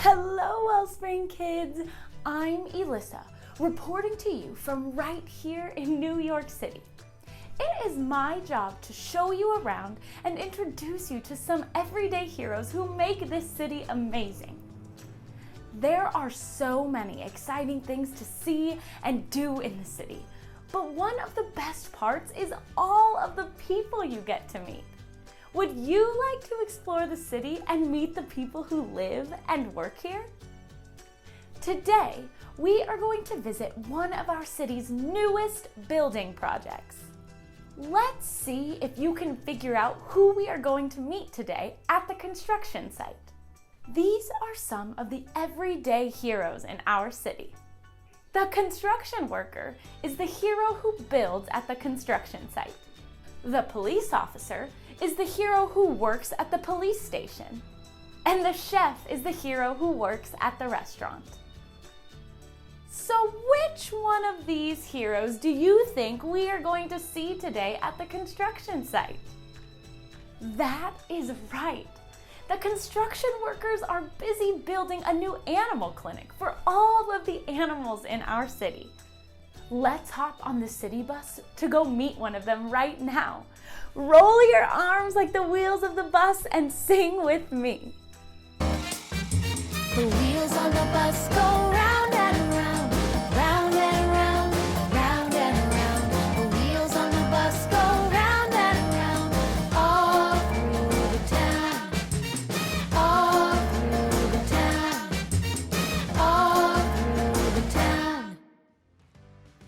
Hello, Wellspring kids. I'm Elissa, reporting to you from right here in New York City. It is my job to show you around and introduce you to some everyday heroes who make this city amazing. There are so many exciting things to see and do in the city, but one of the best parts is all of the people you get to meet. Would you like to explore the city and meet the people who live and work here? Today, we are going to visit one of our city's newest building projects. Let's see if you can figure out who we are going to meet today at the construction site. These are some of the everyday heroes in our city. The construction worker is the hero who builds at the construction site. The police officer is the hero who works at the police station. And the chef is the hero who works at the restaurant. So which one of these heroes do you think we are going to see today at the construction site? That is right. The construction workers are busy building a new animal clinic for all of the animals in our city. Let's hop on the city bus to go meet one of them right now. Roll your arms like the wheels of the bus and sing with me. The wheels on the bus go round and round, round and round, round and round. The wheels on the bus go round and round, all through the town, all through the town, all through the town.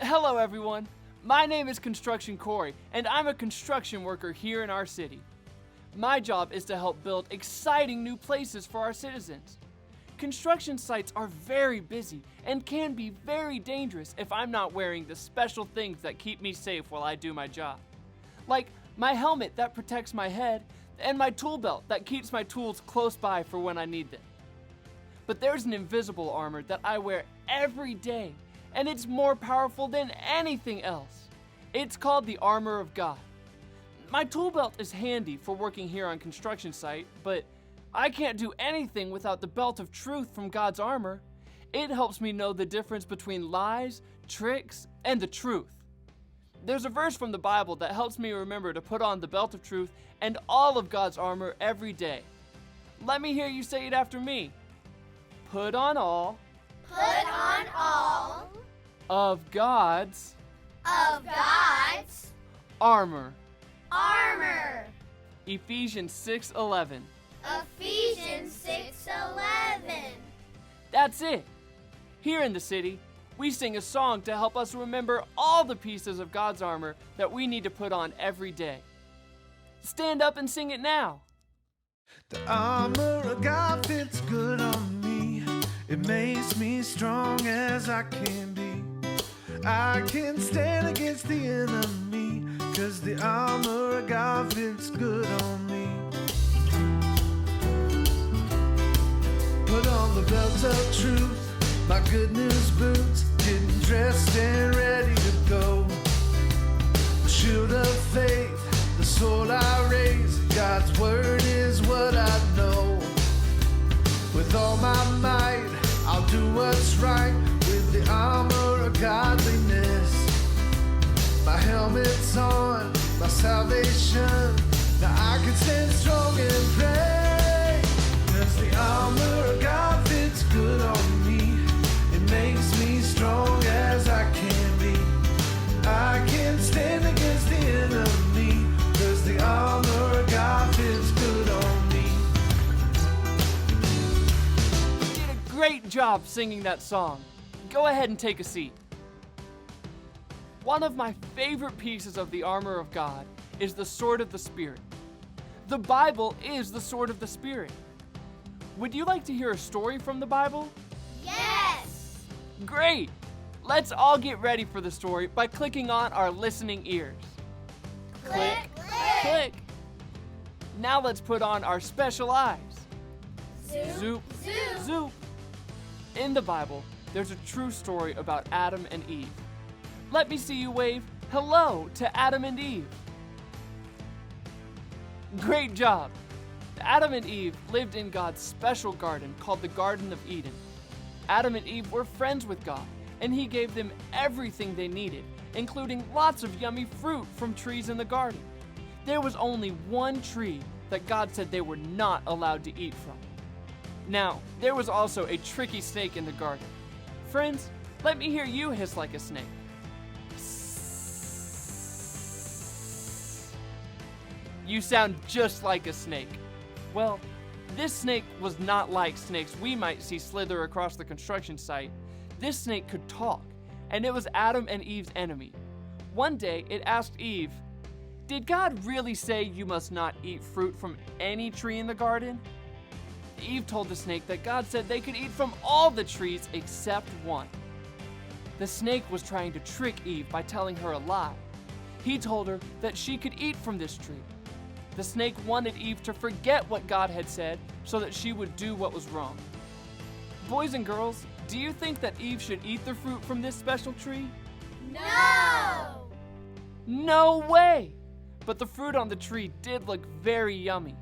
Hello everyone, my name is Construction Corey and I'm a construction worker here in our city. My job is to help build exciting new places for our citizens. Construction sites are very busy and can be very dangerous if I'm not wearing the special things that keep me safe while I do my job. Like my helmet that protects my head and my tool belt that keeps my tools close by for when I need them. But there's an invisible armor that I wear every day, and it's more powerful than anything else. It's called the armor of God. My tool belt is handy for working here on construction site, but I can't do anything without the belt of truth from God's armor. It helps me know the difference between lies, tricks, and the truth. There's a verse from the Bible that helps me remember to put on the belt of truth and all of God's armor every day. Let me hear you say it after me. Put on all of God's armor. Ephesians 6:11. Ephesians 6:11. That's it. Here in the city, we sing a song to help us remember all the pieces of God's armor that we need to put on every day. Stand up and sing it now. The armor of God fits good on me. It makes me strong as I can be. I can stand against the enemy, 'cause the armor of God fits good on me. Put on the belt of truth, my good news boots, getting dressed and ready to go. The shield of faith, the sword I raise, God's word is what I know. With all my might, I'll do what's right with the armor of godliness. My helmet's on, my salvation, now I can stand strong and pray. 'Cause the armor of God fits good on me. It makes me strong as I can be. I can stand against the enemy, 'cause the armor of God fits good on me. You did a great job singing that song. Go ahead and take a seat. One of my favorite pieces of the armor of God is the sword of the Spirit. The Bible is the sword of the Spirit. Would you like to hear a story from the Bible? Yes! Great! Let's all get ready for the story by clicking on our listening ears. Click, Click! Now let's put on our special eyes. Zoop, Zoop! Zoop! In the Bible, there's a true story about Adam and Eve. Let me see you wave hello to Adam and Eve. Great job! Adam and Eve lived in God's special garden called the Garden of Eden. Adam and Eve were friends with God, and He gave them everything they needed, including lots of yummy fruit from trees in the garden. There was only one tree that God said they were not allowed to eat from. Now, there was also a tricky snake in the garden. Friends, let me hear you hiss like a snake. You sound just like a snake. Well, this snake was not like snakes we might see slither across the construction site. This snake could talk, and it was Adam and Eve's enemy. One day, it asked Eve, "Did God really say you must not eat fruit from any tree in the garden?" Eve told the snake that God said they could eat from all the trees except one. The snake was trying to trick Eve by telling her a lie. He told her that she could eat from this tree. The snake wanted Eve to forget what God had said so that she would do what was wrong. Boys and girls, do you think that Eve should eat the fruit from this special tree? No! No way! But the fruit on the tree did look very yummy.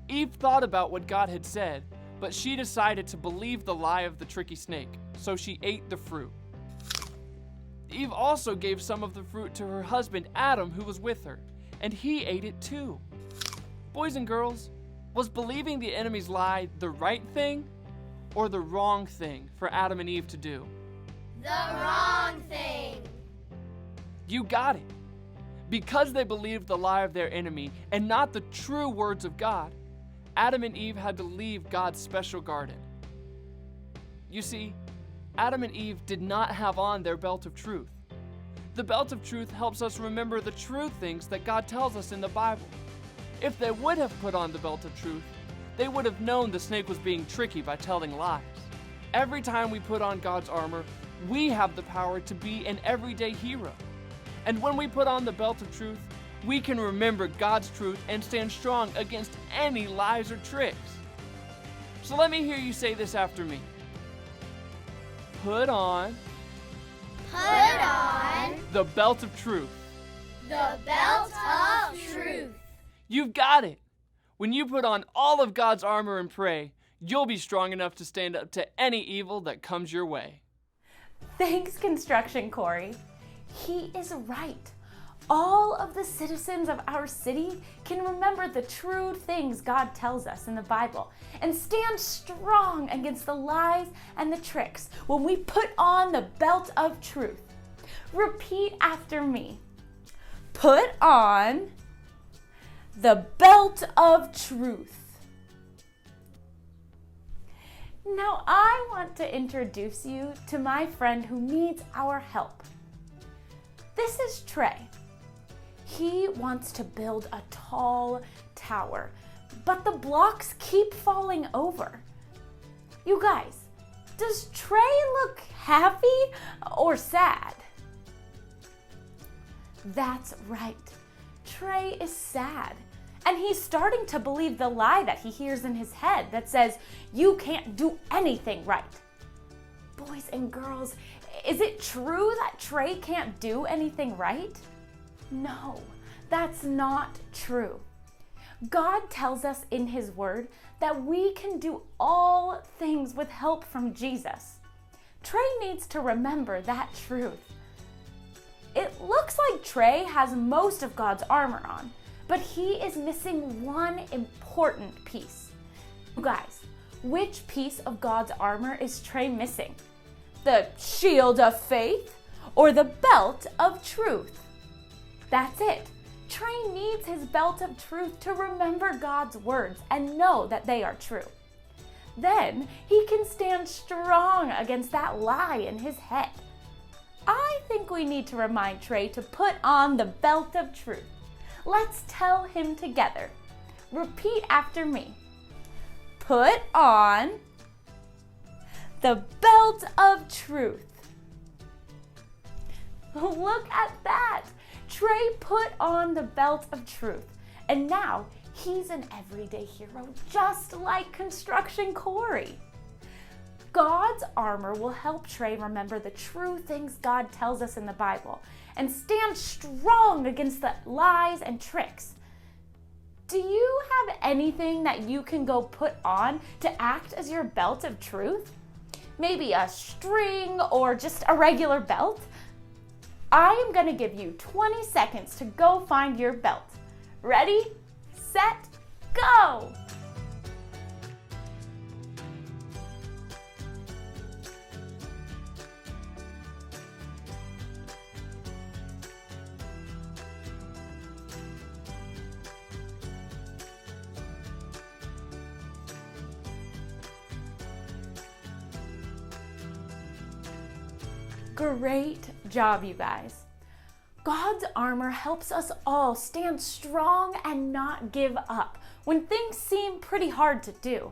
Eve thought about what God had said, but she decided to believe the lie of the tricky snake, so she ate the fruit. Eve also gave some of the fruit to her husband Adam, who was with her, and he ate it too. Boys and girls, was believing the enemy's lie the right thing or the wrong thing for Adam and Eve to do? The wrong thing. You got it. Because they believed the lie of their enemy and not the true words of God, Adam and Eve had to leave God's special garden. You see, Adam and Eve did not have on their belt of truth. The belt of truth helps us remember the true things that God tells us in the Bible. If they would have put on the belt of truth, they would have known the snake was being tricky by telling lies. Every time we put on God's armor, we have the power to be an everyday hero. And when we put on the belt of truth, we can remember God's truth and stand strong against any lies or tricks. So let me hear you say this after me. Put on Put on the belt of truth. the belt of truth. You've got it. When you put on all of God's armor and pray, you'll be strong enough to stand up to any evil that comes your way. Thanks, Construction Corey. He is right. All of the citizens of our city can remember the true things God tells us in the Bible and stand strong against the lies and the tricks when we put on the belt of truth. Repeat after me. Put on the belt of truth. Now I want to introduce you to my friend who needs our help. This is Trey. He wants to build a tall tower, but the blocks keep falling over. You guys, does Trey look happy or sad? That's right. Trey is sad, and he's starting to believe the lie that he hears in his head that says, you can't do anything right. Boys and girls, is it true that Trey can't do anything right? No, that's not true. God tells us in His Word that we can do all things with help from Jesus. Trey needs to remember that truth. It looks like Trey has most of God's armor on, but he is missing one important piece. You guys, which piece of God's armor is Trey missing? The shield of faith or the belt of truth? That's it. Trey needs his belt of truth to remember God's words and know that they are true. Then he can stand strong against that lie in his head. I think we need to remind Trey to put on the belt of truth. Let's tell him together. Repeat after me. Put on the belt of truth. Look at that. Trey put on the belt of truth, and now he's an everyday hero just like Construction Corey. God's armor will help Trey remember the true things God tells us in the Bible and stand strong against the lies and tricks. Do you have anything that you can go put on to act as your belt of truth? Maybe a string or just a regular belt? I am going to give you 20 seconds to go find your belt. Ready, set, go! Great job, you guys. God's armor helps us all stand strong and not give up when things seem pretty hard to do.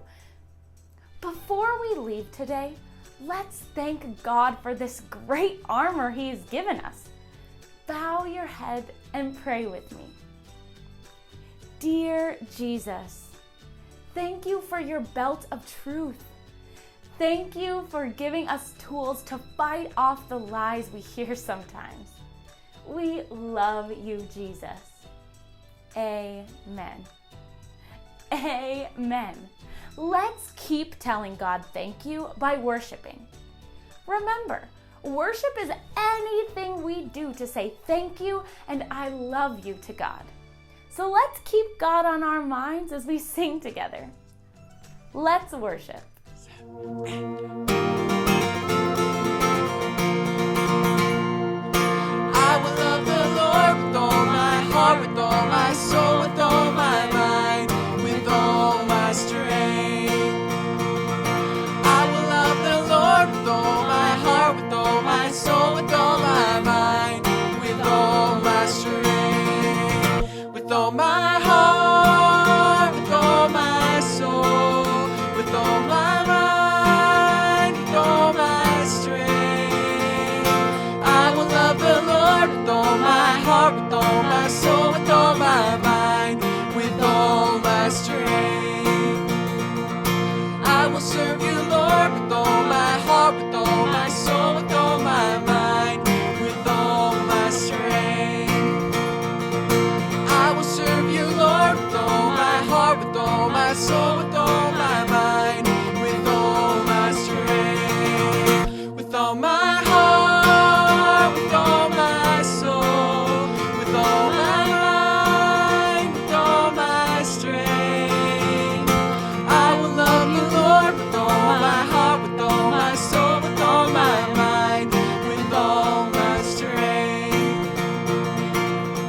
Before we leave today, let's thank God for this great armor He's given us. Bow your head and pray with me. Dear Jesus, thank you for your belt of truth. Thank you for giving us tools to fight off the lies we hear sometimes. We love you, Jesus. Amen. Amen. Let's keep telling God thank you by worshiping. Remember, worship is anything we do to say thank you and I love you to God. So let's keep God on our minds as we sing together. Let's worship. I will love the Lord with all my heart, with all my soul, with all my mind, with all my strength. I will love the Lord with all my heart, with all my soul, with all my mind, with all my strength. With all my heart, with all my soul, with all my mind, with all my strength. I will love the Lord with all my heart, with all my soul, with all my mind, with all my strength. I will serve you, Lord, with all my heart, with all my soul, with all my mind, with all my strength. I will serve you, Lord, with all my heart, with all my soul, with all my mind, with all my strength. With all my heart, with all my soul, with all my mind, with all my strength. I will love you, Lord, with all my heart, with all my soul, with all my mind, with all my strength.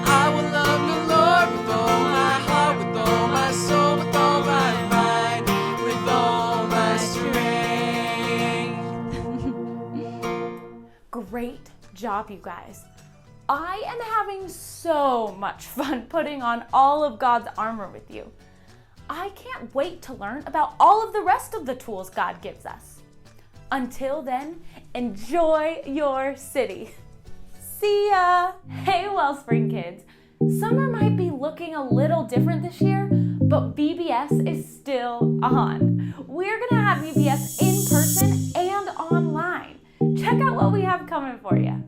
I will love you, Lord, with all my heart, with all my soul, with all my mind, with all my strength. Great job, you guys. I am having so much fun putting on all of God's armor with you. I can't wait to learn about all of the rest of the tools God gives us. Until then, enjoy your city. See ya! Hey, Wellspring kids. Summer might be looking a little different this year, but VBS is still on. We're gonna have VBS in person and online. Check out what we have coming for you.